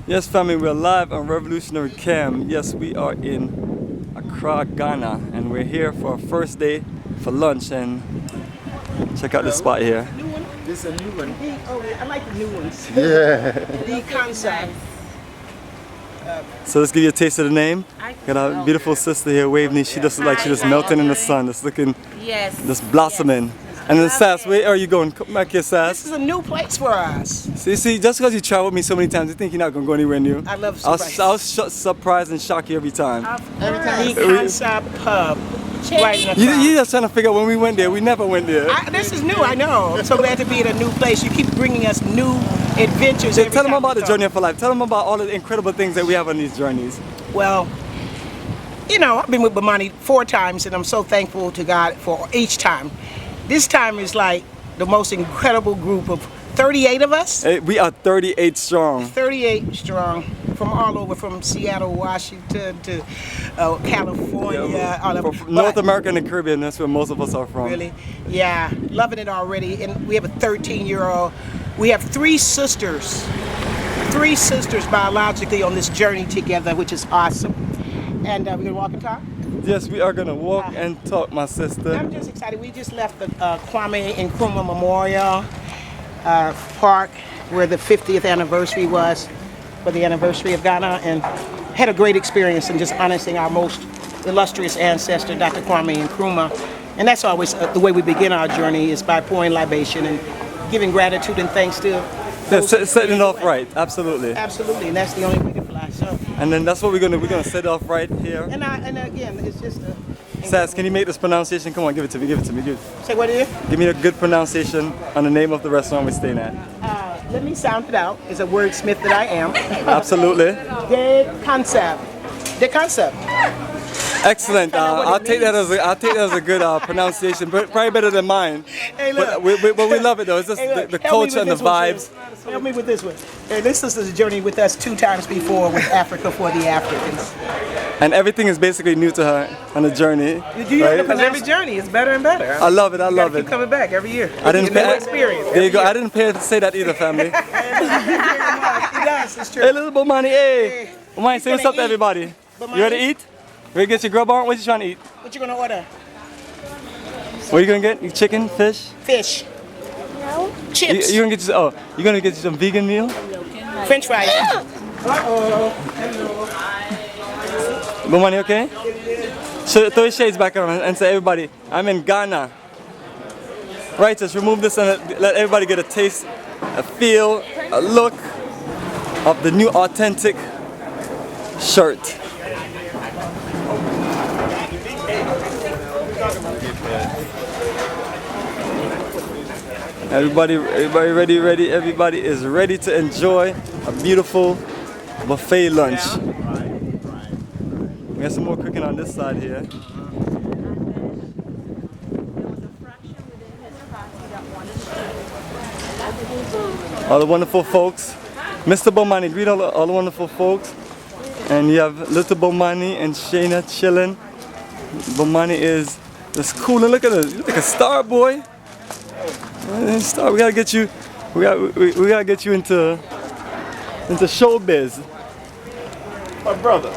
Yes, family, we're live on Revolutionary Cam. Yes, we are in Accra, Ghana, and we're here for our first day for lunch. And check out this spot here. New one? This is a new one. I like the new ones. Yeah. The Konsab. So let's give you a taste of the name. Got our beautiful sister here waving. She just looks like she's just melting in the sun. It's looking, just blossoming. And then Sass, where are you going? Come back here, Sass. This is a new place for us. See, just because you travel with me so many times, you think you're not going to go anywhere new. I love surprises. I'll surprise and shock you every time. The Konsab Pub. Right in the You just trying to figure out when we went there. We never went there. This is new, I know. I'm so glad to be at a new place. You keep bringing us new adventures. So tell them about the journey for life. Tell them about all the incredible things that we have on these journeys. Well, you know, I've been with Bomani 4 times, and I'm so thankful to God for each time. This time is like the most incredible group of 38 of us. We are 38 strong. 38 strong, from all over, from Seattle, Washington to California, all over. North America and the Caribbean, that's where most of us are from. Really? Yeah, loving it already. And we have a 13-year-old. We have 3 sisters. 3 sisters biologically on this journey together, which is awesome. And we're gonna walk and talk? Yes, we are gonna walk and talk, my sister. I'm just excited. We just left the Kwame Nkrumah Memorial Park, where the 50th anniversary was for the anniversary of Ghana, and had a great experience in just honoring our most illustrious ancestor, Dr. Kwame Nkrumah. And that's always the way we begin our journey, is by pouring libation and giving gratitude and thanks to setting it off right, absolutely. Absolutely, and that's the only way to fly. So. And then that's what we're gonna set it off right here. And again, it's just a... Sass, can you make this pronunciation? Come on, give it to me, give it to me. Say what it is? Give me a good pronunciation on the name of the restaurant we're staying at. Let me sound it out. It's a wordsmith that I am. Absolutely. The Konsab. The Konsab. Excellent. I'll take that as a good pronunciation, but probably better than mine. Hey, look. But we love it though. It's just the culture and the vibes. Help me with this one. Hey, this is a journey with us 2 times before with Africa for the Africans. And everything is basically new to her on the journey. Because every journey is better and better. I love it. I love it. Keep coming back every year. I didn't pay. Experience. There you go. I didn't pay her to say that either, family. He does. It's true. Hey, little Bomani. Hey. Bomani, say what's up to everybody. You ready to eat? Ready to get your grub on? What you trying to eat? What you gonna order? What are you gonna get? Chicken, fish? Fish. No. Chips. You gonna get you some vegan meal? French fries. Uh-oh. Bomani, okay? So throw your shades back on and say, everybody, I'm in Ghana. Right, just remove this and let everybody get a taste, a feel, a look of the new authentic shirt. Everybody ready? Everybody is ready to enjoy a beautiful buffet lunch. We have some more cooking on this side here. All the wonderful folks. Mr. Bomani, greet all the wonderful folks. And you have little Bomani and Shayna chilling. Bomani is just cool, and look at this. You look like a star, boy. Star, we gotta get you. We gotta get you into showbiz. My brother.